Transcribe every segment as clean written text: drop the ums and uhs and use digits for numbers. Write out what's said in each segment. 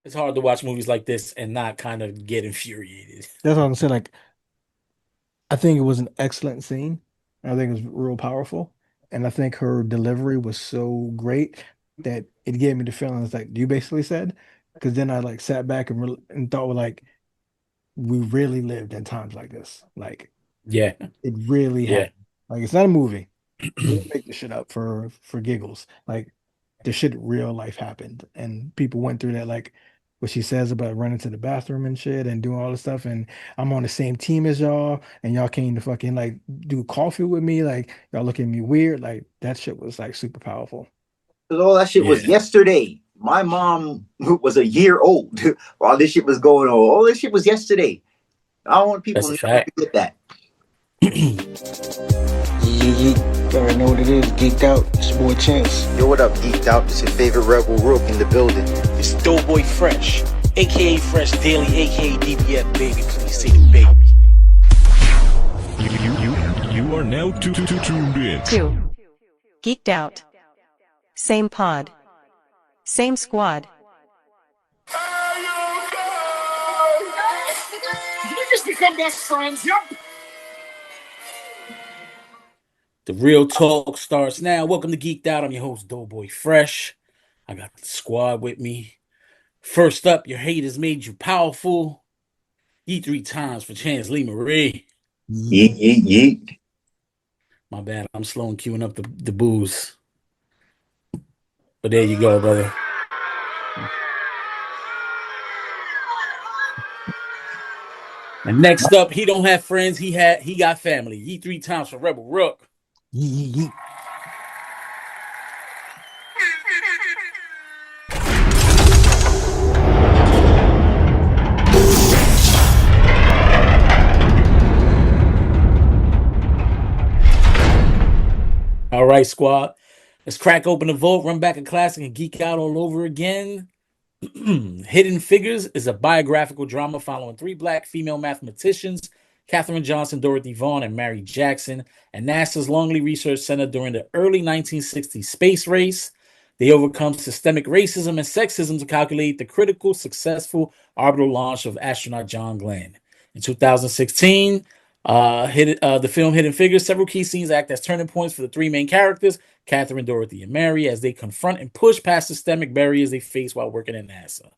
It's hard to watch movies like this and not kind of get infuriated. That's what I'm saying. Like, I think it was an excellent scene. I think it was real powerful. And I think her delivery was so great that it gave me the feelings like you basically said. Because then I like sat back and thought, well, like, we really lived in times like this. Like, Yeah, it really yeah. happened. Like, it's not a movie. We didn't make this shit up for giggles. Like, the shit real life happened, and people went through that. Like, what she says about running to the bathroom and shit, and doing all this stuff. And I'm on the same team as y'all, and y'all came to fucking like do coffee with me. Like, y'all look at me weird. Like, that shit was like super powerful. Because all that shit was Yeah, yesterday. My mom was a year old while this shit was going on. All this shit was yesterday. I don't want people that's to a never fact. forget that. You already know what it is. Geeked out. It's your boy Chance. Yo, what up, Geeked Out? It's your favorite Rebel Rook in the building. It's Doughboy Fresh, aka Fresh Daily, aka DBF Baby. Please say the baby. You are now tuned in. 2. Geeked out. Same pod. Same squad. We just become best friends. Yep. The real talk starts now. Welcome to Geeked Out. I'm your host, Doughboy Fresh. I got the squad with me. First up, your haters made you powerful. Eat 3 times for Chance Lee Marie. Yeet, yeet, yeet. My bad. I'm slow and queuing up the booze. But there you go, brother. And next up, he don't have friends. He got family. Eat 3 times for Rebel Rook. Yeet. All right, squad. Let's crack open the vault, run back a classic, and geek out all over again. Hidden Figures is a biographical drama following 3 Black female mathematicians, Katherine Johnson, Dorothy Vaughan, and Mary Jackson, at NASA's Langley Research Center during the early 1960s space race. They overcome systemic racism and sexism to calculate the critical, successful orbital launch of astronaut John Glenn. In 2016, the film Hidden Figures, several key scenes act as turning points for the 3 main characters, Catherine, Dorothy, and Mary, as they confront and push past systemic barriers they face while working at NASA.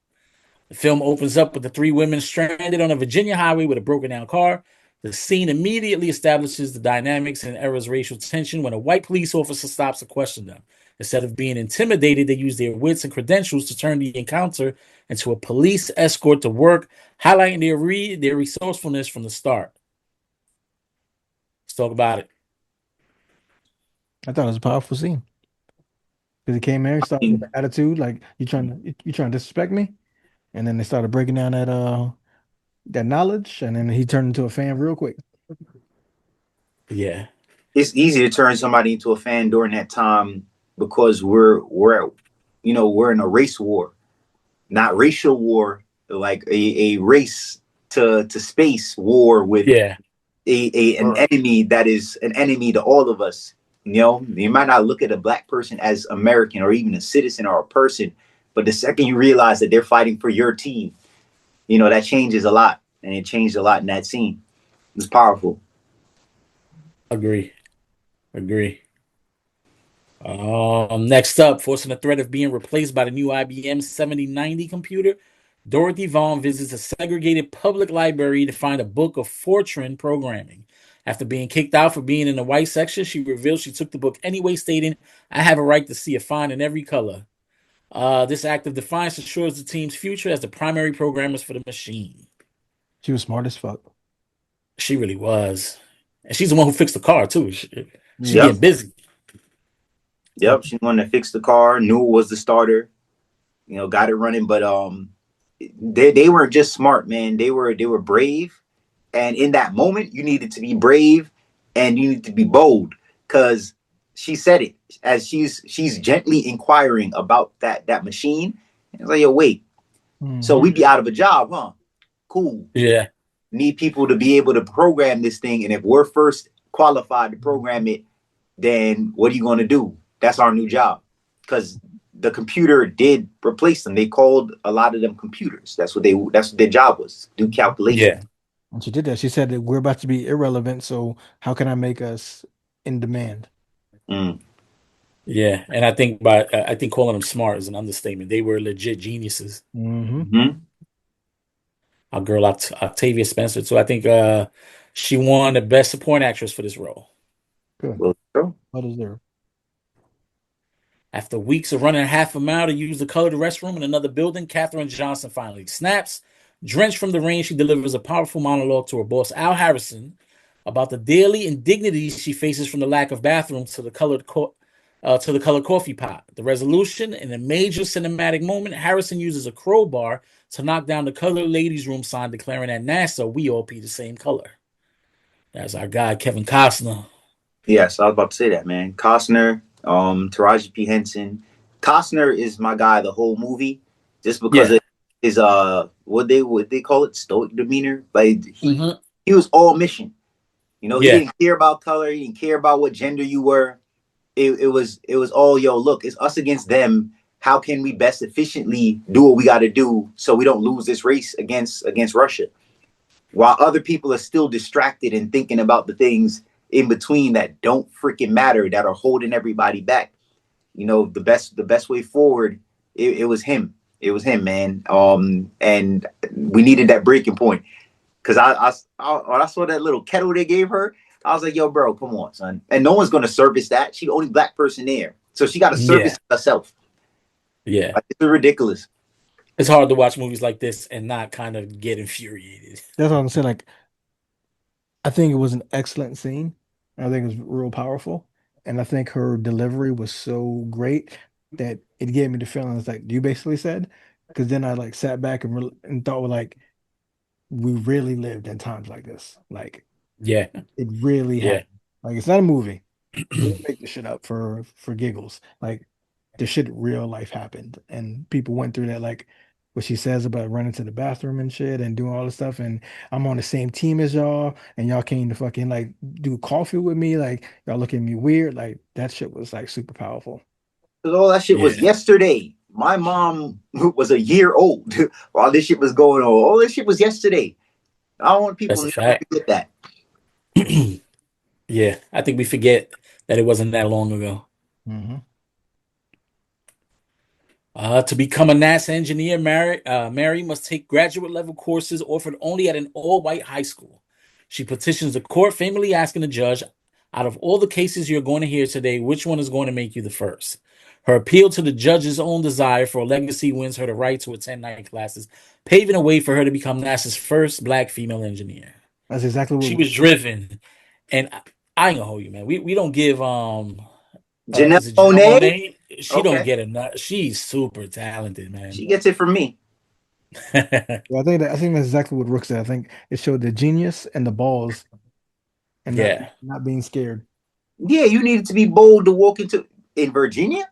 The film opens up with the 3 women stranded on a Virginia highway with a broken down car. The scene immediately establishes the dynamics and era's racial tension when a white police officer stops to question them. Instead of being intimidated, they use their wits and credentials to turn the encounter into a police escort to work, highlighting their resourcefulness from the start. Let's talk about it. I thought it was a powerful scene because he came there, started with the attitude like you trying to disrespect me, and then they started breaking down that knowledge, and then he turned into a fan real quick. Yeah. It's easy to turn somebody into a fan during that time because we're in a race war, not racial war, like a race to space war with Yeah. an enemy that is an enemy to all of us. You know, you might not look at a Black person as American or even a citizen or a person, but the second you realize that they're fighting for your team, that changes a lot, and it changed a lot in that scene. It's powerful. Agree. Next up, forcing the threat of being replaced by the new IBM 7090 computer, Dorothy Vaughan visits a segregated public library to find a book of Fortran programming. After being kicked out for being in the white section, she reveals she took the book anyway, stating, "I have a right to see a fine in every color." This act of defiance ensures the team's future as the primary programmers for the machine. She was smart as fuck. She really was. And she's the one who fixed the car, too. She's Yep. getting busy. Yep. She wanted to fix the car, knew it was the starter, got it running. But they weren't just smart, man. They were brave. And in that moment, you needed to be brave and you need to be bold, because she said it as she's gently inquiring about that machine. And it's like, yo, wait. So we'd be out of a job, huh? Cool. Yeah. Need people to be able to program this thing. And if we're first qualified to program it, then what are you going to do? That's our new job. Because the computer did replace them. They called a lot of them computers. That's what their job was, do calculation. Yeah. And she did that. She said that we're about to be irrelevant, so how can I make us in demand? Mm. Yeah. And I think calling them smart is an understatement. They were legit geniuses. Mm-hmm. Mm-hmm. Our girl Octavia Spencer. So I think she won the best supporting actress for this role. Good. Well, sure. What is there? After weeks of running half a mile to use the colored restroom in another building, Katherine Johnson finally snaps. Drenched from the rain, she delivers a powerful monologue to her boss, Al Harrison, about the daily indignities she faces from the lack of bathrooms to the colored coffee pot. The resolution, in a major cinematic moment, Harrison uses a crowbar to knock down the colored ladies' room sign declaring at NASA we all pee the same color. That's our guy Kevin Costner. Yes, I was about to say that, man. Costner, Taraji P. Henson. Costner is my guy the whole movie, just because Yeah. of his what they call it, stoic demeanor. Like Mhm. he was all mission. You know, he Yeah. didn't care about color, he didn't care about what gender you were. It was all, yo, look, it's us against them. How can we best efficiently do what we got to do so we don't lose this race against Russia? While other people are still distracted and thinking about the things in between that don't freaking matter, that are holding everybody back. You know, the best way forward, it was him. It was him, man. And we needed that breaking point. Cause when I saw that little kettle they gave her, I was like, yo, bro, come on, son. And no one's gonna service that. She's the only black person there. So she gotta service herself. Yeah. Like, it's ridiculous. It's hard to watch movies like this and not kind of get infuriated. That's what I'm saying. Like, I think it was an excellent scene. I think it was real powerful. And I think her delivery was so great that it gave me the feelings like you basically said. Because then I like sat back and thought, well, like, we really lived in times like this. Like, Yeah. it really Yeah. happened. Like, it's not a movie. We don't make this shit up for giggles. Like, the shit real life happened. And people went through that, like, what she says about running to the bathroom and shit and doing all this stuff. And I'm on the same team as y'all, and y'all came to fucking like do coffee with me. Like, y'all look at me weird. Like, that shit was like super powerful. Because all that shit was yesterday. My mom was a year old while this shit was going on. All this shit was yesterday. I don't want people That's to a never fact. forget that. Yeah. I think we forget that it wasn't that long ago. Mm-hmm. To become a NASA engineer, Mary must take graduate level courses offered only at an all-white high school. She petitions the court, famously asking the judge, out of all the cases you're going to hear today, which one is going to make you the first? Her appeal to the judge's own desire for a legacy wins her the right to attend night classes, paving a way for her to become NASA's first black female engineer. That's exactly She what was driven, and I ain't gonna hold you, man. We don't give Janelle is it Janelle Monáe? Monáe? She don't Okay. get enough. She's super talented, man. She gets it from me. Yeah, I think that's exactly what Rook said. I think it showed the genius and the balls and Yeah. not being scared. Yeah, you needed to be bold to walk into in Virginia,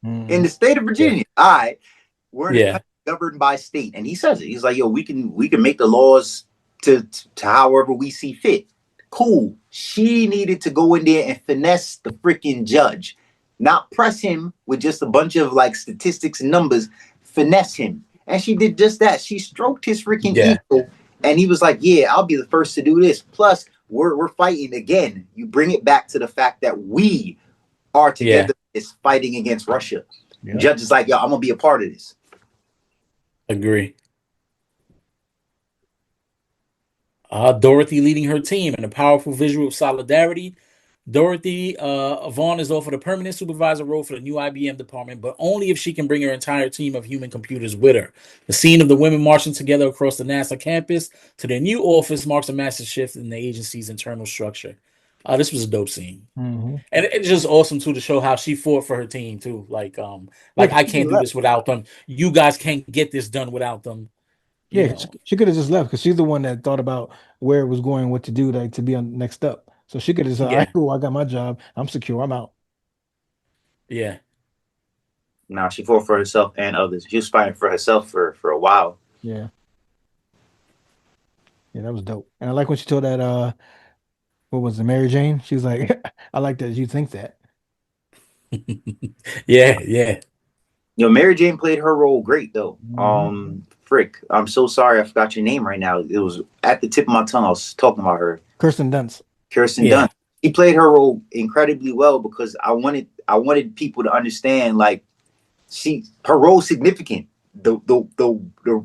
in the state of Yeah. Virginia. All right, we're in a Yeah. country governed by state, and he says it. He's like, yo, we can make the laws to however we see fit. Cool. She needed to go in there and finesse the freaking judge, not press him with just a bunch of like statistics and numbers. Finesse him, and she did just that. She stroked his freaking Yeah. ego, and he was like, yeah, I'll be the first to do this. Plus, we're fighting again. You bring it back to the fact that we are Yeah. together is fighting against Russia. Yeah. Judge is like, yo, I'm gonna be a part of this. Agree. Dorothy leading her team in a powerful visual of solidarity. Dorothy Vaughn is offered a permanent supervisor role for the new IBM department, but only if she can bring her entire team of human computers with her. The scene of the women marching together across the NASA campus to their new office marks a massive shift in the agency's internal structure. This was a dope scene. Mm-hmm. And it's just awesome too to show how she fought for her team too. Like Yeah, I can't do this without them. You guys can't get this done without them. You yeah, know. she could have just left because she's the one that thought about where it was going, what to do, like to be on next up. So she could have said, "All right, Yeah. cool, I got my job. I'm secure. I'm out." Yeah. Now she fought for herself and others. She was fighting for herself for a while. Yeah, yeah, that was dope. And I like when she told that what was it, Mary Jane? She was like, "I like that you think that." Yeah, yeah. Yo, Mary Jane played her role great though. Mhm. Frick, I'm so sorry I forgot your name right now. It was at the tip of my tongue. I was talking about her. Kirsten Dunst. Kirsten Yeah. Dunst. She played her role incredibly well because I wanted people to understand like her role significant. The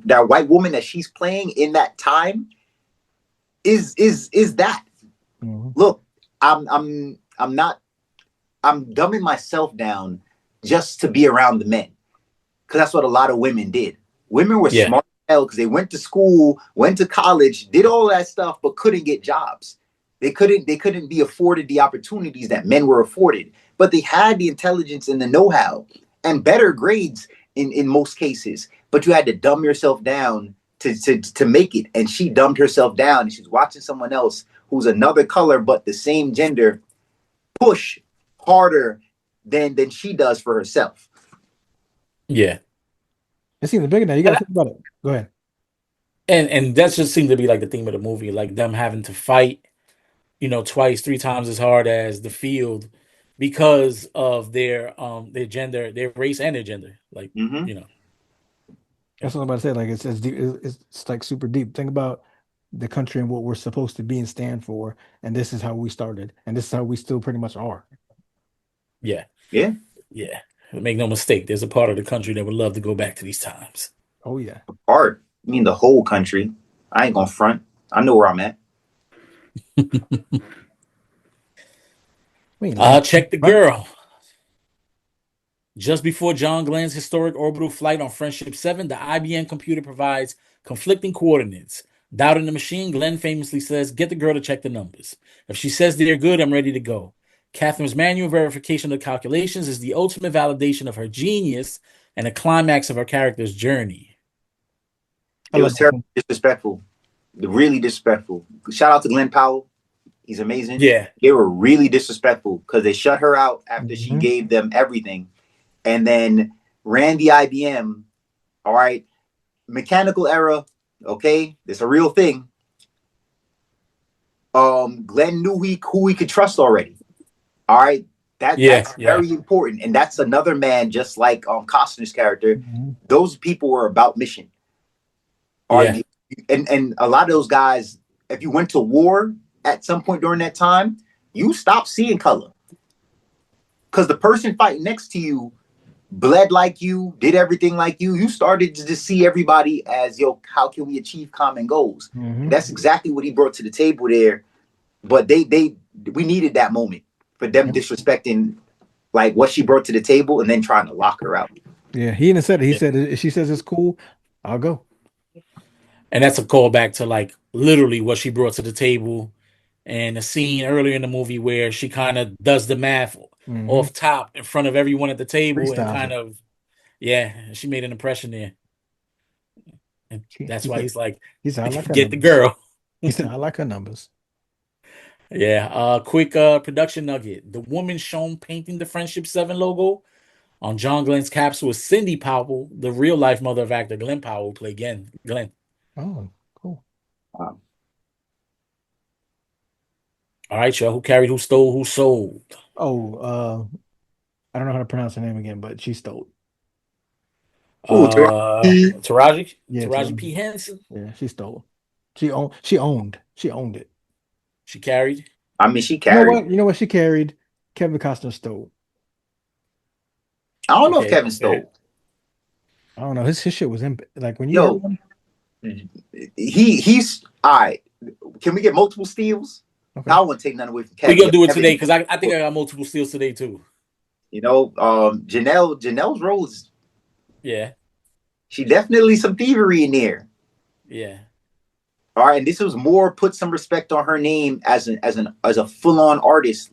that white woman that she's playing in that time is that. Mhm. Look, I'm not I'm dumbing myself down just to be around the men because that's what a lot of women did. Women were Yeah. smart as hell because they went to school, went to college, did all that stuff, but couldn't get jobs. They couldn't be afforded the opportunities that men were afforded, but they had the intelligence and the know-how and better grades in most cases. But you had to dumb yourself down to make it. And she dumbed herself down and she's watching someone else who's another color but the same gender push harder than she does for herself. Yeah. It's even bigger now. You got to think about it. Go ahead. And that just seemed to be like the theme of the movie, like them having to fight, twice, three times as hard as the field because of their gender, their race and their gender. Like, Mm-hmm. That's what I'm about to say. Like it's deep, it's like super deep. Think about the country and what we're supposed to be and stand for, and this is how we started, and this is how we still pretty much are. Yeah. Yeah. Yeah. Make no mistake, there's a part of the country that would love to go back to these times. Oh yeah. Part. I mean the whole country. I ain't gonna front. I know where I'm at. Check the girl. Just before John Glenn's historic orbital flight on Friendship 7, the IBM computer provides conflicting coordinates. Doubting the machine, Glenn famously says, "Get the girl to check the numbers. If she says they're good, I'm ready to go." Catherine's manual verification of the calculations is the ultimate validation of her genius and a climax of her character's journey. It was terribly disrespectful. Really disrespectful. Shout out to Glenn Powell. He's amazing. Yeah. They were really disrespectful because they shut her out after she gave them everything and then ran the IBM. All right. Mechanical error. Okay. It's a real thing. Glenn knew who he could trust already. All right. That's very important. And that's another man, just like Costner's character. Those people were about mission. All right. And a lot of those guys, if you went to war at some point during that time, you stopped seeing color. Because the person fighting next to you bled like you, did everything like you. You started to just see everybody as, yo, how can we achieve common goals? That's exactly what he brought to the table there. But we needed that moment for them disrespecting like what she brought to the table and then trying to lock her out. Yeah, he even said it. He said, if she says it's cool, I'll go. And that's a callback to like literally what she brought to the table and a scene earlier in the movie where she kind of does the math off top in front of everyone at the table and kind of, she made an impression there. And that's why he's like, I like get the girl. He said, I like her numbers. Yeah. Quick production nugget. The woman shown painting the Friendship 7 logo on John Glenn's capsule was Cindy Powell, the real life mother of actor Glenn Powell, who played Glenn. Oh, cool. Wow. All right, y'all. Who carried, who stole, who sold? Oh, I don't know how to pronounce her name again, but she stole. Taraji? Yeah, Taraji P. Henson? Yeah, she stole. She owned it. She carried? I mean, she carried. You know what she carried? Kevin Costner stole. I don't know if Kevin stole. I don't know. His shit was in like when you he's all right. Can we get multiple steals? Okay. I don't want to take none away from Kevin. We're gonna do it today because I think I got multiple steals today too. Janelle's role is she definitely some thievery in there. Yeah. All right, and this was more put some respect on her name as a full-on artist.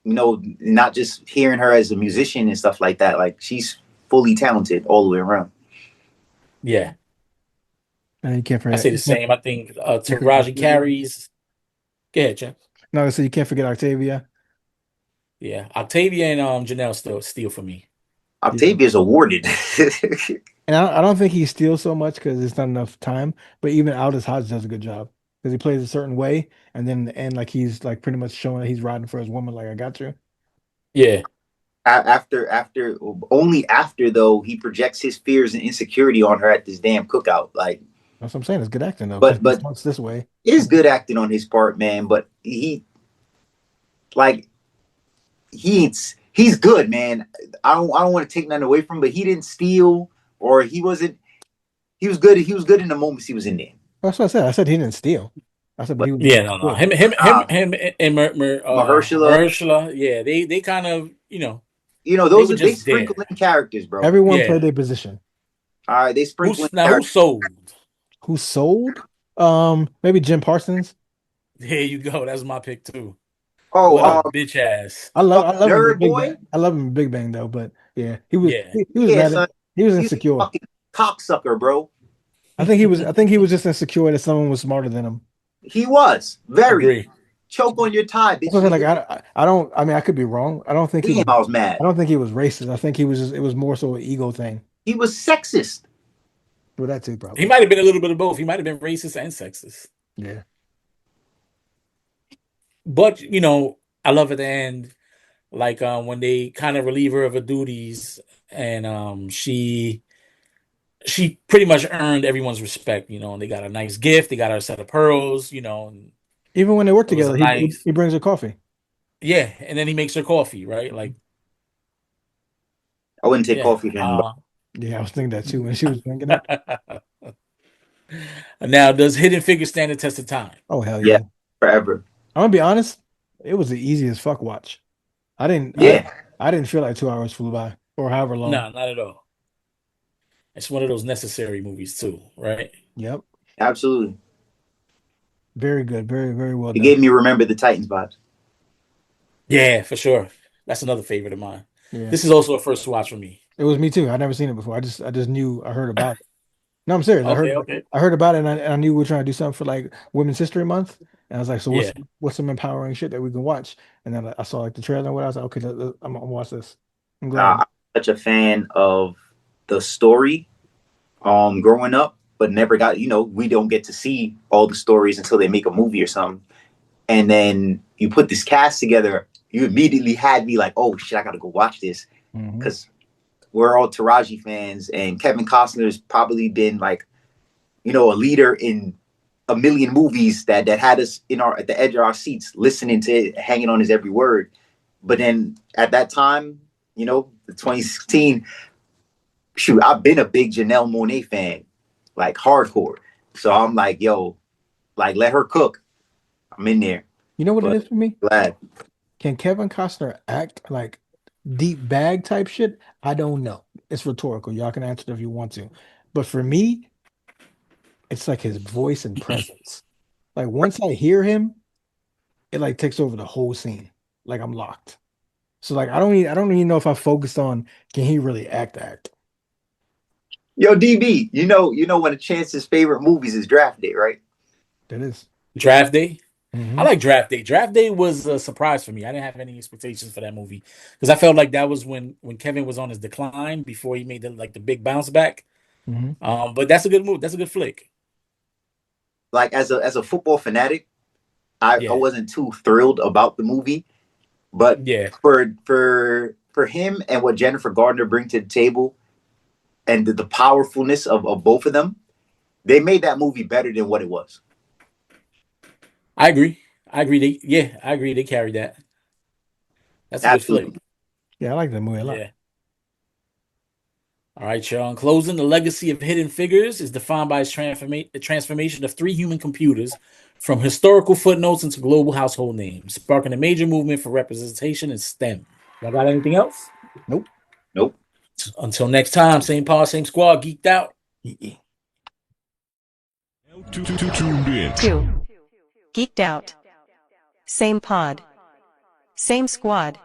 Not just hearing her as a musician and stuff like that. Like she's fully talented all the way around. Yeah. And you can't forget. I say the same. I think Taraji carries. Go ahead, Jeff. No, so you can't forget Octavia. Yeah, Octavia and Janelle still steal for me. Octavia's awarded. And I don't think he steals so much because it's not enough time. But even Aldous Hodge does a good job because he plays a certain way, and then in the end, like he's like pretty much showing that he's riding for his woman. Like I got you. Yeah. after only after though he projects his fears and insecurity on her at this damn cookout. Like That's what I'm saying. It's good acting though, because he but starts this way. it is good acting on his part, man. But like he's good, man. I don't want to take nothing away from him, but he didn't steal or he wasn't. He was good. He was good in the moments he was in there. That's what I said. I said he didn't steal. I said, but he was Yeah, no. good. Him and Mahershala. Mahershala, yeah, they kind of, they Those were are they just there. sprinkle in characters, bro. Everyone Yeah. played their position. All right, they sprinkle in Who characters. sold? Who sold? Maybe Jim Parsons. There you go. That's my pick too. Oh, What a bitch ass. I love him in Nerd Big Boy. Bang. I love him in Big Bang though, but yeah, he was Yeah. he was Yeah, mad son. at, he was He's a insecure. fucking cocksucker, bro. I think he was just insecure that someone was smarter than him. He was very Agree. choke on your tie, bitch. So like I don't, I mean, I could be wrong. I don't think he was, I was mad. I don't think he was racist. I think he was just, it was more so an ego thing. He was sexist. Well, that too, probably. He might have been a little bit of both. He might have been racist and sexist. Yeah. But I love at the end, like when they kind of relieve her of her duties, and she pretty much earned everyone's respect, and they got a nice gift, they got her a set of pearls, and Even when they work it was together, nice. he brings her coffee. Yeah, and then he makes her coffee, right? Like, I wouldn't take yeah. coffee from him. Yeah, I was thinking that too when she was drinking it. Now, does Hidden Figures stand the test of time? Oh hell yeah. Forever. I'm gonna be honest, it was the easiest fuck watch. I didn't feel like 2 hours flew by or however long. No, not at all. It's one of those necessary movies too, right? Yep. Absolutely. Very good. Very, very well It done. gave me Remember the Titans vibes. Yeah, for sure. That's another favorite of mine. Yeah. This is also a first watch for me. It was me too. I'd never seen it before. I just knew, I heard about it. No, I'm serious. Okay. I heard about it, and I knew we were trying to do something for like Women's History Month. And I was like, so what's some empowering shit that we can watch? And then I saw like the trailer and what I was like, okay, I'm gonna watch this. I'm glad. I'm such a fan of the story growing up, but never got, we don't get to see all the stories until they make a movie or something. And then you put this cast together, you immediately had me like, oh shit, I gotta go watch this. Because we're all Taraji fans, and Kevin Costner's probably been like, a leader in a million movies that had us at the edge of our seats, listening to it, hanging on his every word. But then at that time, the 2016, shoot, I've been a big Janelle Monáe fan, like hardcore. So I'm like, yo, like let her cook. I'm in there. You know what it is for me? Glad. Can Kevin Costner act like deep bag type shit? I don't know. It's rhetorical. Y'all can answer it if you want to. But for me, it's like his voice and presence. Like once I hear him, it like takes over the whole scene. Like I'm locked. So like I don't even know if I focused on can he really act. Yo, DB, one of Chance's favorite movies is Draft Day, right? That is. Draft Day? I like Draft Day. Draft Day was a surprise for me. I didn't have any expectations for that movie because I felt like that was when Kevin was on his decline before he made the big bounce back. But that's a good movie. That's a good flick. Like as a football fanatic, I wasn't too thrilled about the movie, but for him and what Jennifer Gardner bring to the table, and the powerfulness of both of them, they made that movie better than what it was. I agree. I agree. They carried that. That's a good flick. Yeah, I like that movie a lot. Yeah. All right, y'all. In closing, the legacy of Hidden Figures is defined by its transformation of three human computers from historical footnotes into global household names, sparking a major movement for representation in STEM. Y'all got anything else? Nope. Until next time, same pod, same squad, geeked out. Tuned in. 2. Geeked out. Same pod. Same squad.